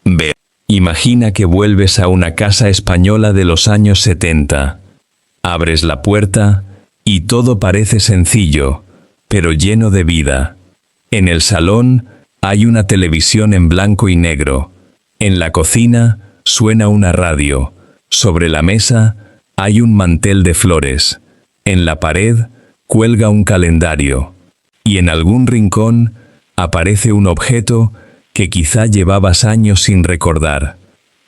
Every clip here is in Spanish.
B. Imagina que vuelves a una casa española de los años 70. Abres la puerta y todo parece sencillo, pero lleno de vida. En el salón hay una televisión en blanco y negro. En la cocina suena una radio. Sobre la mesa hay un mantel de flores. En la pared cuelga un calendario. Y en algún rincón aparece un objeto que quizá llevabas años sin recordar.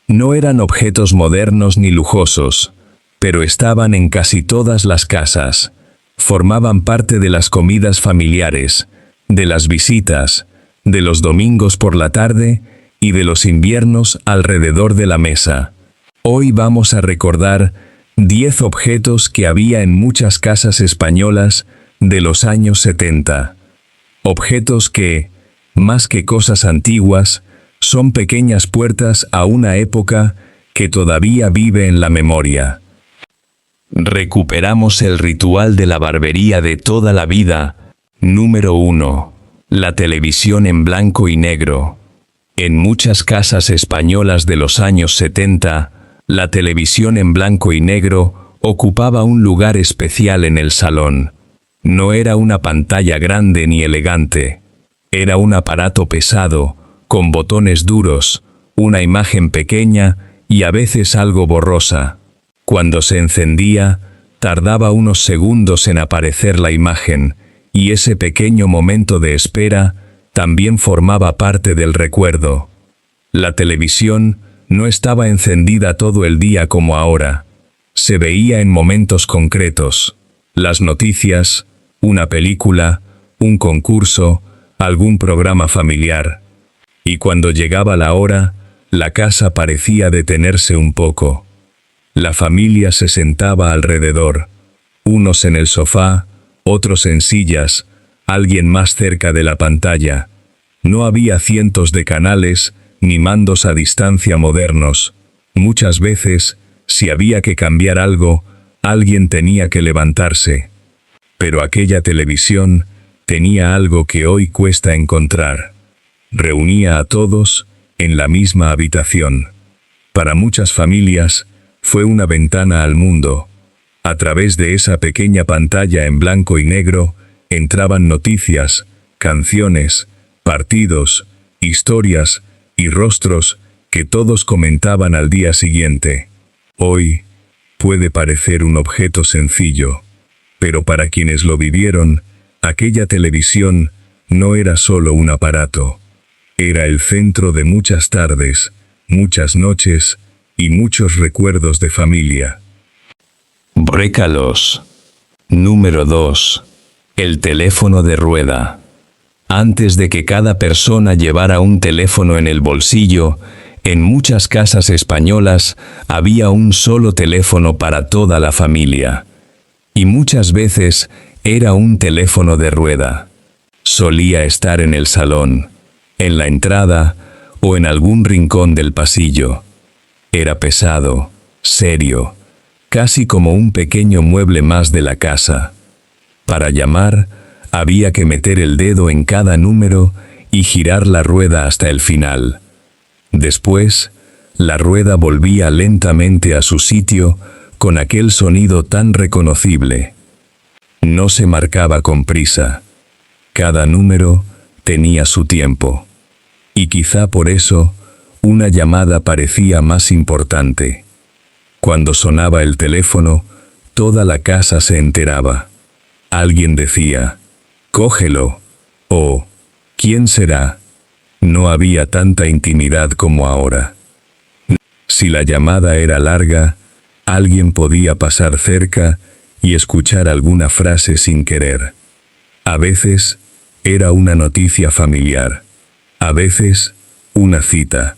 No eran objetos modernos ni lujosos, pero estaban en casi todas las casas. Formaban parte de las comidas familiares, de las visitas, de los domingos por la tarde y de los inviernos alrededor de la mesa. Hoy vamos a recordar 10 objetos que había en muchas casas españolas de los años 70. Objetos que, más que cosas antiguas, son pequeñas puertas a una época que todavía vive en la memoria. Recuperamos el ritual de la barbería de toda la vida. Número 1. La televisión en blanco y negro. En muchas casas españolas de los años 70, la televisión en blanco y negro ocupaba un lugar especial en el salón. No era una pantalla grande ni elegante. Era un aparato pesado, con botones duros, una imagen pequeña y a veces algo borrosa. Cuando se encendía, tardaba unos segundos en aparecer la imagen, y ese pequeño momento de espera también formaba parte del recuerdo. La televisión no estaba encendida todo el día como ahora. Se veía en momentos concretos. Las noticias, una película, un concurso, algún programa familiar. Y cuando llegaba la hora, la casa parecía detenerse un poco. La familia se sentaba alrededor, unos en el sofá, otros en sillas, alguien más cerca de la pantalla. No había cientos de canales, ni mandos a distancia modernos. Muchas veces, si había que cambiar algo, alguien tenía que levantarse. Pero aquella televisión tenía algo que hoy cuesta encontrar. Reunía a todos en la misma habitación. Para muchas familias, fue una ventana al mundo. A través de esa pequeña pantalla en blanco y negro, entraban noticias, canciones, partidos, historias y rostros que todos comentaban al día siguiente. Hoy, puede parecer un objeto sencillo, pero para quienes lo vivieron, aquella televisión no era solo un aparato. Era el centro de muchas tardes, muchas noches y muchos recuerdos de familia. Brécalos. Número 2. El teléfono de rueda. Antes de que cada persona llevara un teléfono en el bolsillo, en muchas casas españolas había un solo teléfono para toda la familia. Y muchas veces era un teléfono de rueda. Solía estar en el salón, en la entrada o en algún rincón del pasillo. Era pesado, serio, casi como un pequeño mueble más de la casa. Para llamar, había que meter el dedo en cada número y girar la rueda hasta el final. Después, la rueda volvía lentamente a su sitio con aquel sonido tan reconocible. No se marcaba con prisa. Cada número tenía su tiempo. Y quizá por eso, una llamada parecía más importante. Cuando sonaba el teléfono, toda la casa se enteraba. Alguien decía, «Cógelo», o «¿Quién será?». No había tanta intimidad como ahora. Si la llamada era larga, alguien podía pasar cerca y escuchar alguna frase sin querer. A veces, era una noticia familiar. A veces, una cita.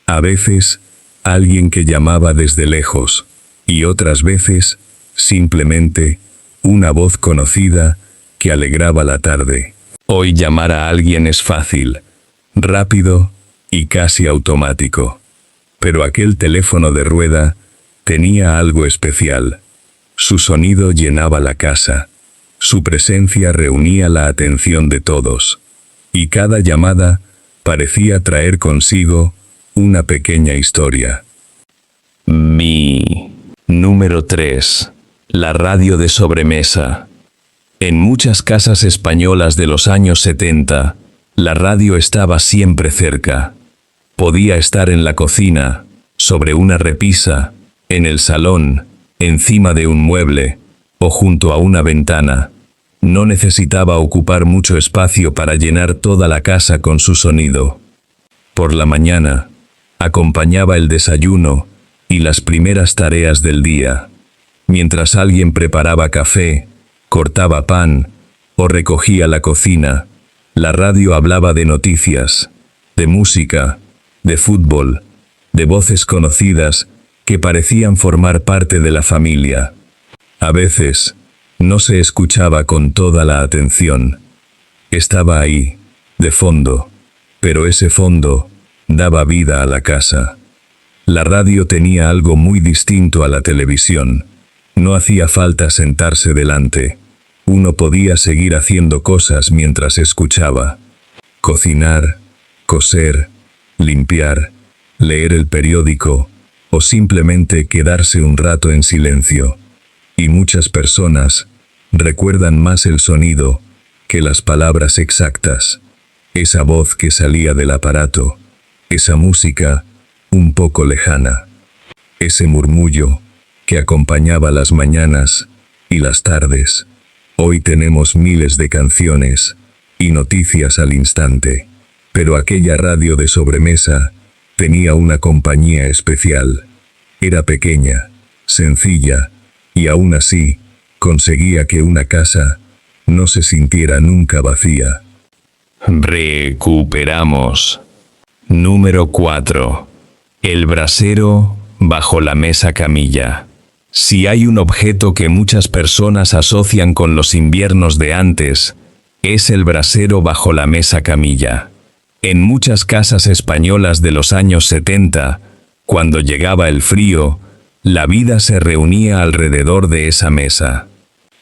A veces, alguien que llamaba desde lejos. Y otras veces, simplemente, una voz conocida que alegraba la tarde. Hoy llamar a alguien es fácil, rápido y casi automático. Pero aquel teléfono de rueda tenía algo especial. Su sonido llenaba la casa. Su presencia reunía la atención de todos. Y cada llamada parecía traer consigo Una pequeña historia. Número 3. La radio de sobremesa. En muchas casas españolas de los años 70, la radio estaba siempre cerca. Podía estar en la cocina, sobre una repisa, en el salón, encima de un mueble, o junto a una ventana. No necesitaba ocupar mucho espacio para llenar toda la casa con su sonido. Por la mañana, acompañaba el desayuno y las primeras tareas del día. Mientras alguien preparaba café, cortaba pan o recogía la cocina, la radio hablaba de noticias, de música, de fútbol, de voces conocidas que parecían formar parte de la familia. A veces, no se escuchaba con toda la atención. Estaba ahí, de fondo, pero ese fondo daba vida a la casa. La radio tenía algo muy distinto a la televisión. No hacía falta sentarse delante. Uno podía seguir haciendo cosas mientras escuchaba. Cocinar, coser, limpiar, leer el periódico, o simplemente quedarse un rato en silencio. Y muchas personas recuerdan más el sonido que las palabras exactas. Esa voz que salía del aparato, esa música un poco lejana, ese murmullo que acompañaba las mañanas y las tardes. Hoy tenemos miles de canciones y noticias al instante, pero aquella radio de sobremesa tenía una compañía especial. Era pequeña, sencilla, y aún así, conseguía que una casa no se sintiera nunca vacía. Recuperamos. Número 4. El brasero bajo la mesa camilla. Si hay un objeto que muchas personas asocian con los inviernos de antes, es el brasero bajo la mesa camilla. En muchas casas españolas de los años 70, cuando llegaba el frío, la vida se reunía alrededor de esa mesa.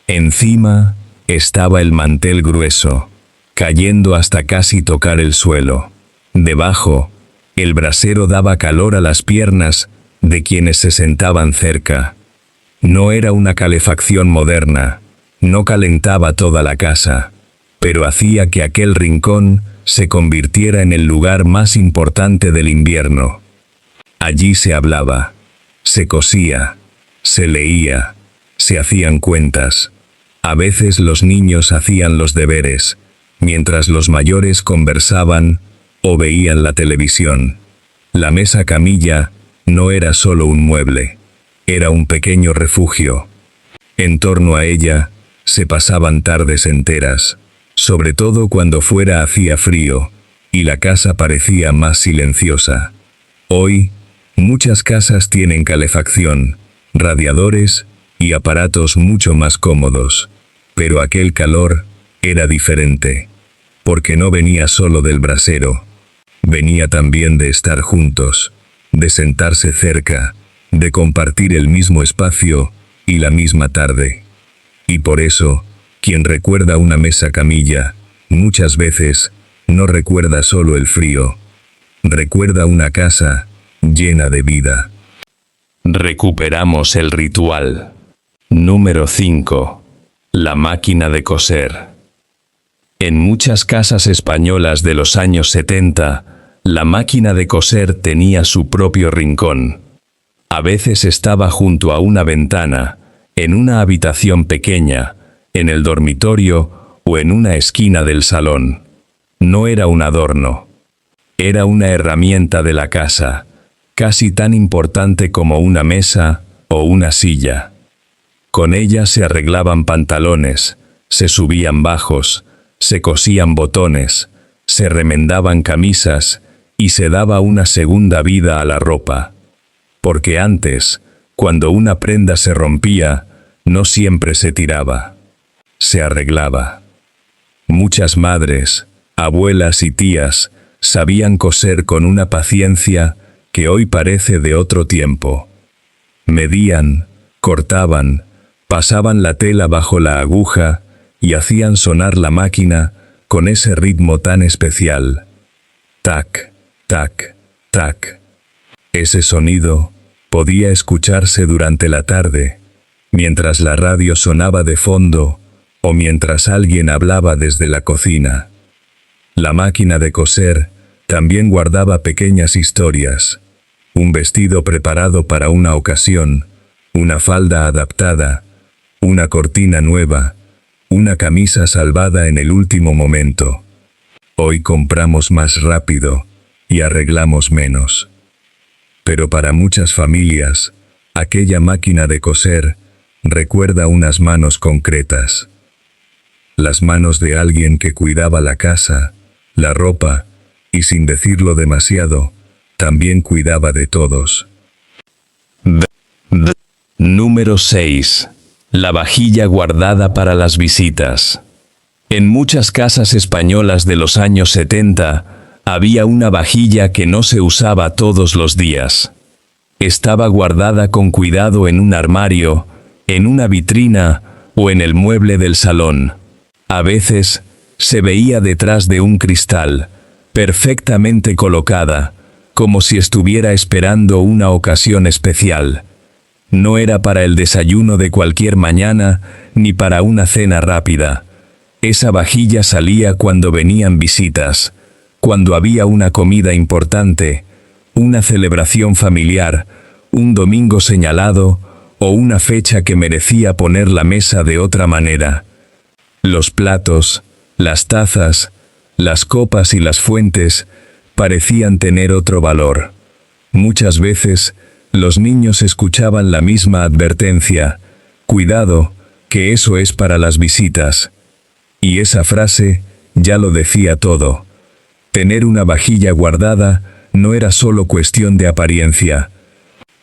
Encima estaba el mantel grueso, cayendo hasta casi tocar el suelo. Debajo, el brasero daba calor a las piernas de quienes se sentaban cerca. No era una calefacción moderna, no calentaba toda la casa, pero hacía que aquel rincón se convirtiera en el lugar más importante del invierno. Allí se hablaba, se cosía, se leía, se hacían cuentas. A veces los niños hacían los deberes, mientras los mayores conversaban o veían la televisión. La mesa camilla no era solo un mueble, era un pequeño refugio. En torno a ella se pasaban tardes enteras, sobre todo cuando fuera hacía frío y la casa parecía más silenciosa. Hoy, muchas casas tienen calefacción, radiadores y aparatos mucho más cómodos, pero aquel calor era diferente, porque no venía solo del brasero, venía también de estar juntos, de sentarse cerca, de compartir el mismo espacio y la misma tarde. Y por eso, quien recuerda una mesa camilla, muchas veces, no recuerda solo el frío, recuerda una casa llena de vida. Recuperamos el ritual. Número 5. La máquina de coser. En muchas casas españolas de los años 70, la máquina de coser tenía su propio rincón. A veces estaba junto a una ventana, en una habitación pequeña, en el dormitorio o en una esquina del salón. No era un adorno. Era una herramienta de la casa, casi tan importante como una mesa o una silla. Con ella se arreglaban pantalones, se subían bajos, se cosían botones, se remendaban camisas y se daba una segunda vida a la ropa. Porque antes, cuando una prenda se rompía, no siempre se tiraba. Se arreglaba. Muchas madres, abuelas y tías sabían coser con una paciencia que hoy parece de otro tiempo. Medían, cortaban, pasaban la tela bajo la aguja y hacían sonar la máquina con ese ritmo tan especial. Tac, tac, tac. Ese sonido podía escucharse durante la tarde, mientras la radio sonaba de fondo o mientras alguien hablaba desde la cocina. La máquina de coser también guardaba pequeñas historias. Un vestido preparado para una ocasión, una falda adaptada, una cortina nueva, una camisa salvada en el último momento. Hoy compramos más rápido y arreglamos menos. Pero para muchas familias, aquella máquina de coser recuerda unas manos concretas. Las manos de alguien que cuidaba la casa, la ropa, y sin decirlo demasiado, también cuidaba de todos. Número 6. La vajilla guardada para las visitas. En muchas casas españolas de los años 70, había una vajilla que no se usaba todos los días. Estaba guardada con cuidado en un armario, en una vitrina o en el mueble del salón. A veces, se veía detrás de un cristal, perfectamente colocada, como si estuviera esperando una ocasión especial. No era para el desayuno de cualquier mañana, ni para una cena rápida. Esa vajilla salía cuando venían visitas, cuando había una comida importante, una celebración familiar, un domingo señalado, o una fecha que merecía poner la mesa de otra manera. Los platos, las tazas, las copas y las fuentes parecían tener otro valor. Muchas veces, los niños escuchaban la misma advertencia: «Cuidado, que eso es para las visitas». Y esa frase ya lo decía todo. Tener una vajilla guardada no era solo cuestión de apariencia.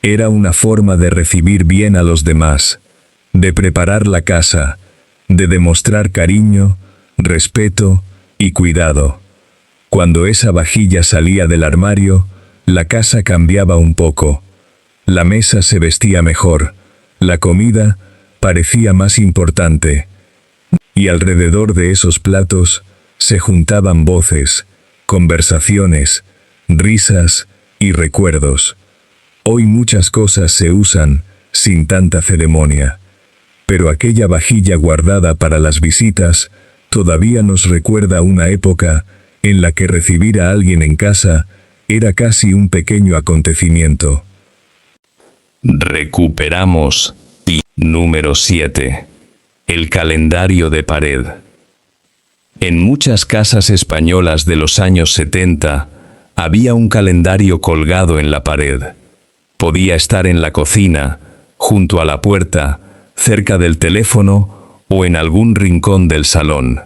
Era una forma de recibir bien a los demás, de preparar la casa, de demostrar cariño, respeto y cuidado. Cuando esa vajilla salía del armario, la casa cambiaba un poco. La mesa se vestía mejor, la comida parecía más importante. Y alrededor de esos platos se juntaban voces, conversaciones, risas y recuerdos. Hoy muchas cosas se usan sin tanta ceremonia, pero aquella vajilla guardada para las visitas todavía nos recuerda una época en la que recibir a alguien en casa era casi un pequeño acontecimiento. Recuperamos. Número 7. El calendario de pared. En muchas casas españolas de los años 70, había un calendario colgado en la pared. Podía estar en la cocina, junto a la puerta, cerca del teléfono o en algún rincón del salón.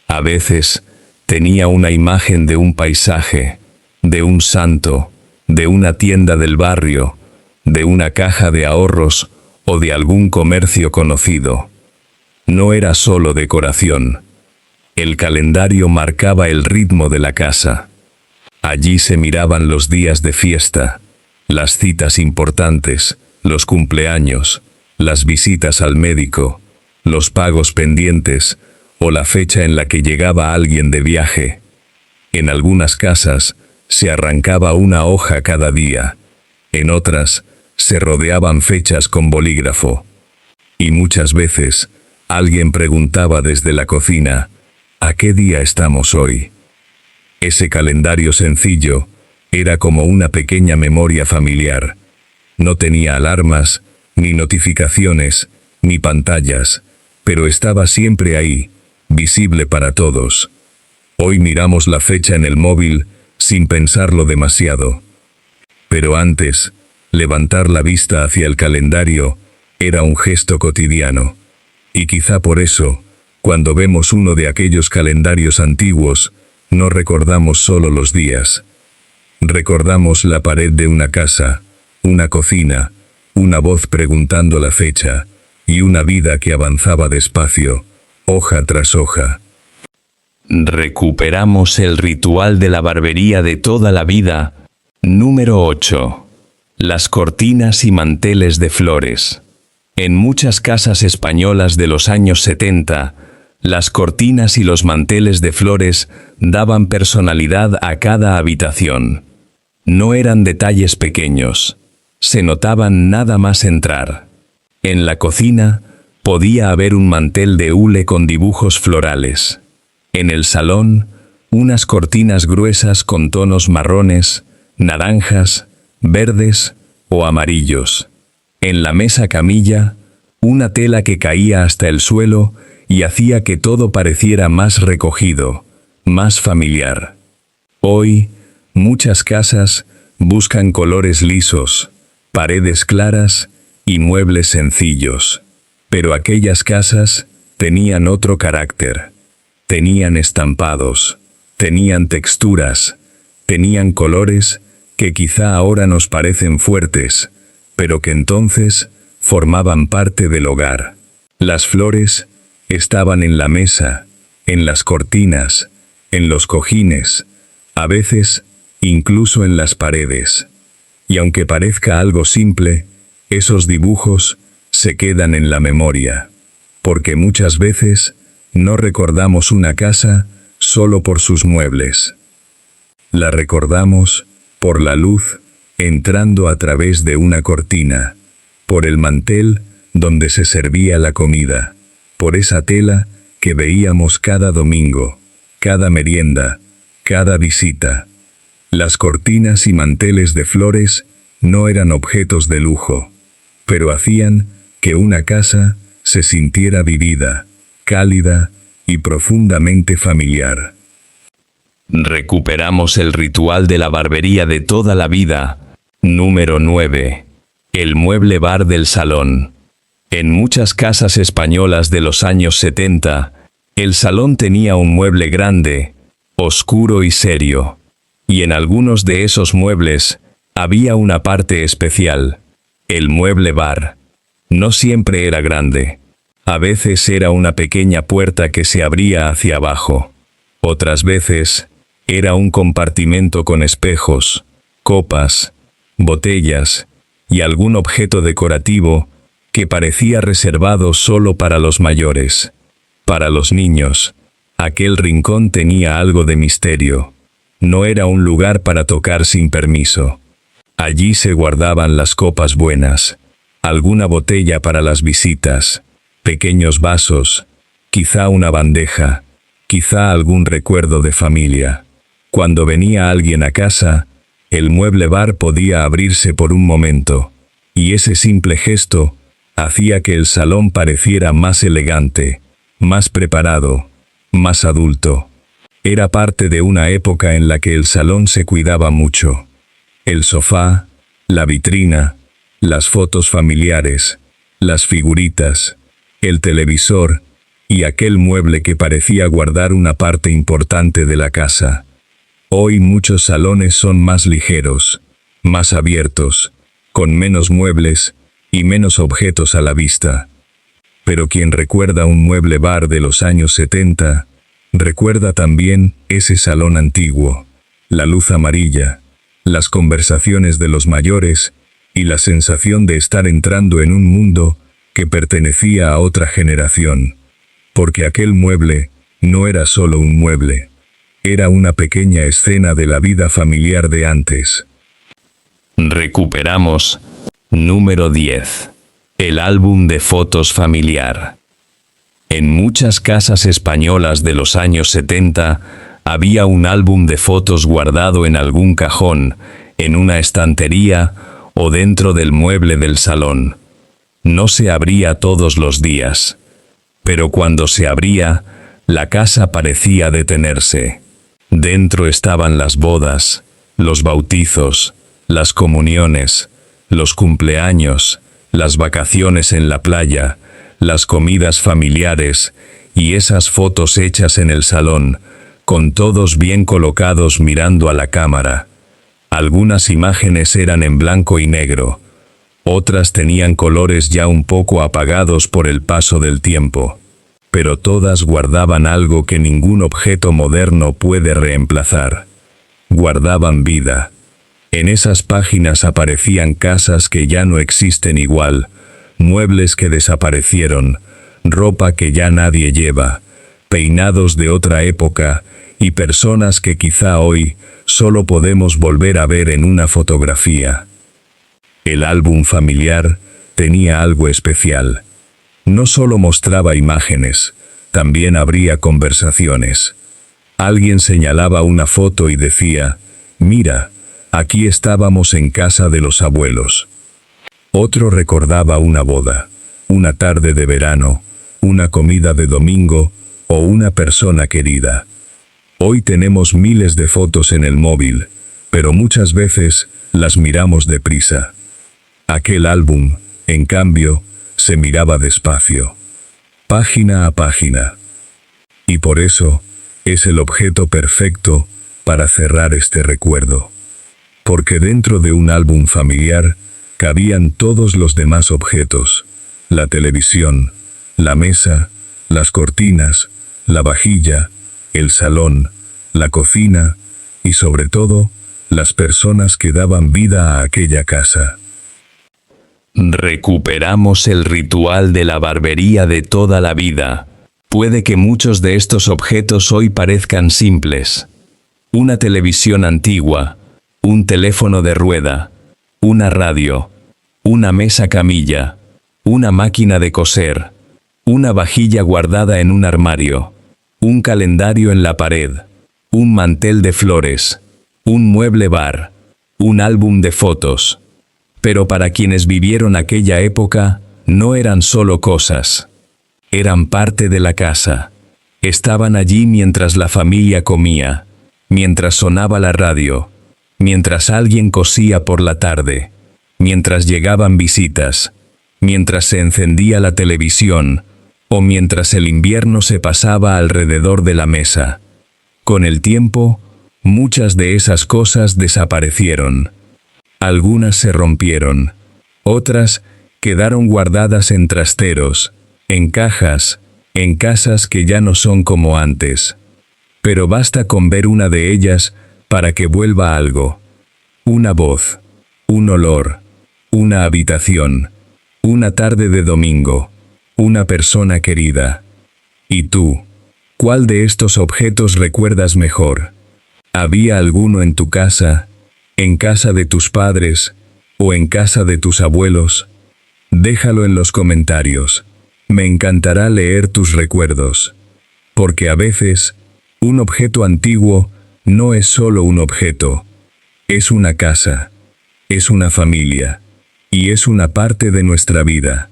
A veces, tenía una imagen de un paisaje, de un santo, de una tienda del barrio, de una caja de ahorros o de algún comercio conocido. No era solo decoración. El calendario marcaba el ritmo de la casa. Allí se miraban los días de fiesta, las citas importantes, los cumpleaños, las visitas al médico, los pagos pendientes o la fecha en la que llegaba alguien de viaje. En algunas casas se arrancaba una hoja cada día, en otras se rodeaban fechas con bolígrafo. Y muchas veces alguien preguntaba desde la cocina: ¿a qué día estamos hoy? Ese calendario sencillo era como una pequeña memoria familiar. No tenía alarmas, ni notificaciones, ni pantallas, pero estaba siempre ahí, visible para todos. Hoy miramos la fecha en el móvil sin pensarlo demasiado. Pero antes, levantar la vista hacia el calendario era un gesto cotidiano. Y quizá por eso, cuando vemos uno de aquellos calendarios antiguos, no recordamos solo los días. Recordamos la pared de una casa, una cocina, una voz preguntando la fecha, y una vida que avanzaba despacio, hoja tras hoja. Recuperamos el ritual de la barbería de toda la vida. Número 8. Las cortinas y manteles de flores. En muchas casas españolas de los años 70, las cortinas y los manteles de flores daban personalidad a cada habitación. No eran detalles pequeños. Se notaban nada más entrar. En la cocina podía haber un mantel de hule con dibujos florales. En el salón, unas cortinas gruesas con tonos marrones, naranjas, verdes o amarillos. En la mesa camilla, una tela que caía hasta el suelo y hacía que todo pareciera más recogido, más familiar. Hoy, muchas casas buscan colores lisos, paredes claras y muebles sencillos. Pero aquellas casas tenían otro carácter. Tenían estampados, tenían texturas, tenían colores que quizá ahora nos parecen fuertes, pero que entonces formaban parte del hogar. Las flores estaban en la mesa, en las cortinas, en los cojines, a veces incluso en las paredes. Y aunque parezca algo simple, esos dibujos se quedan en la memoria, porque muchas veces no recordamos una casa solo por sus muebles. La recordamos por la luz entrando a través de una cortina, por el mantel donde se servía la comida, por esa tela que veíamos cada domingo, cada merienda, cada visita. Las cortinas y manteles de flores no eran objetos de lujo, pero hacían que una casa se sintiera vivida, cálida y profundamente familiar. Recuperamos el ritual de la barbería de toda la vida. Número 9. El mueble bar del salón. En muchas casas españolas de los años 70, el salón tenía un mueble grande, oscuro y serio. Y en algunos de esos muebles había una parte especial, el mueble bar. No siempre era grande. A veces era una pequeña puerta que se abría hacia abajo. Otras veces era un compartimento con espejos, copas, botellas y algún objeto decorativo que parecía reservado solo para los mayores. Para los niños, aquel rincón tenía algo de misterio. No era un lugar para tocar sin permiso. Allí se guardaban las copas buenas, alguna botella para las visitas, pequeños vasos, quizá una bandeja, quizá algún recuerdo de familia. Cuando venía alguien a casa, el mueble bar podía abrirse por un momento, y ese simple gesto hacía que el salón pareciera más elegante, más preparado, más adulto. Era parte de una época en la que el salón se cuidaba mucho. El sofá, la vitrina, las fotos familiares, las figuritas, el televisor y aquel mueble que parecía guardar una parte importante de la casa. Hoy muchos salones son más ligeros, más abiertos, con menos muebles y menos objetos a la vista. Pero quien recuerda un mueble bar de los años 70, recuerda también ese salón antiguo, la luz amarilla, las conversaciones de los mayores y la sensación de estar entrando en un mundo que pertenecía a otra generación. Porque aquel mueble no era solo un mueble. Era una pequeña escena de la vida familiar de antes. Recuperamos. Número 10. El álbum de fotos familiar. En muchas casas españolas de los años 70, había un álbum de fotos guardado en algún cajón, en una estantería o dentro del mueble del salón. No se abría todos los días, pero cuando se abría, la casa parecía detenerse. Dentro estaban las bodas, los bautizos, las comuniones, los cumpleaños, las vacaciones en la playa, las comidas familiares y esas fotos hechas en el salón, con todos bien colocados mirando a la cámara. Algunas imágenes eran en blanco y negro, otras tenían colores ya un poco apagados por el paso del tiempo, pero todas guardaban algo que ningún objeto moderno puede reemplazar. Guardaban vida. En esas páginas aparecían casas que ya no existen igual, muebles que desaparecieron, ropa que ya nadie lleva, peinados de otra época y personas que quizá hoy solo podemos volver a ver en una fotografía. El álbum familiar tenía algo especial. No solo mostraba imágenes, también habría conversaciones. Alguien señalaba una foto y decía, «Mira, aquí estábamos en casa de los abuelos». Otro recordaba una boda, una tarde de verano, una comida de domingo o una persona querida. Hoy tenemos miles de fotos en el móvil, pero muchas veces las miramos deprisa. Aquel álbum, en cambio, se miraba despacio, página a página. Y por eso, es el objeto perfecto para cerrar este recuerdo. Porque dentro de un álbum familiar cabían todos los demás objetos: la televisión, la mesa, las cortinas, la vajilla, el salón, la cocina y sobre todo, las personas que daban vida a aquella casa. Recuperamos el ritual de la barbería de toda la vida. Puede que muchos de estos objetos hoy parezcan simples. Una televisión antigua, un teléfono de rueda, una radio, una mesa camilla, una máquina de coser, una vajilla guardada en un armario, un calendario en la pared, un mantel de flores, un mueble bar, un álbum de fotos. Pero para quienes vivieron aquella época, no eran solo cosas. Eran parte de la casa. Estaban allí mientras la familia comía, mientras sonaba la radio, mientras alguien cosía por la tarde, mientras llegaban visitas, mientras se encendía la televisión, o mientras el invierno se pasaba alrededor de la mesa. Con el tiempo, muchas de esas cosas desaparecieron. Algunas se rompieron, otras quedaron guardadas en trasteros, en cajas, en casas que ya no son como antes. Pero basta con ver una de ellas para que vuelva algo. Una voz, un olor, una habitación, una tarde de domingo, una persona querida. ¿Y tú? ¿Cuál de estos objetos recuerdas mejor? ¿Había alguno en tu casa, en casa de tus padres, o en casa de tus abuelos? Déjalo en los comentarios. Me encantará leer tus recuerdos. Porque a veces, un objeto antiguo no es solo un objeto. Es una casa, es una familia, y es una parte de nuestra vida.